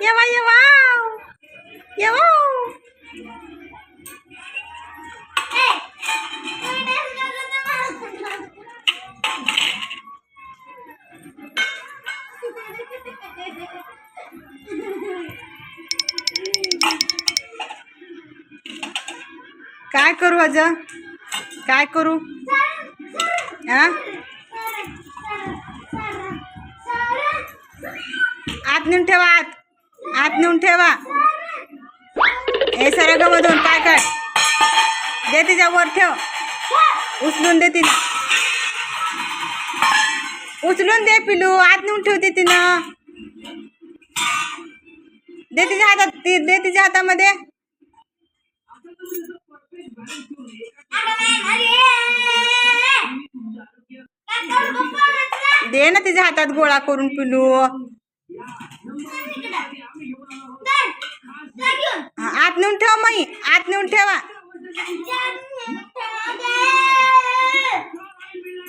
येवा येवा येवा. काय करू आज? काय करू? हा आत नेऊन ठेवा. आत नेऊन ठेवा. हे सरग मधून काय काय दे तिच्या वर ठेव. उचलून दे तिने. उचलून दे पिलू. आत नेऊन ठेवते तिनं. दे तिच्या हातात. दे तिच्या हातामध्ये. दे ना तिच्या हातात गोळा करून पिलू. आत नेऊन ठेव. मई आत नेऊन ठेवा.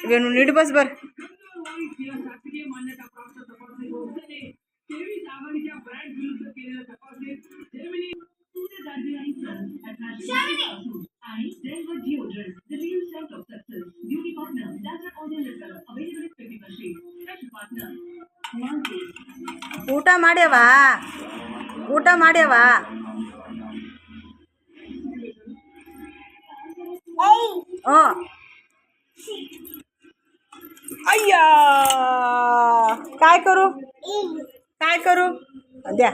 वेणू नीट बस बर. ಊಟ ಮಾಡ್ಯವಾ? ಊಟ ಮಾಡ್ಯವಾ? ओ अय्या काय करू? काय करू? द्या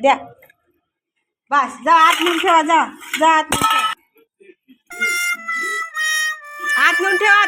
द्या. बस जा. आत नेऊन ठेवा. जा जा. आत नेऊन ठेवा.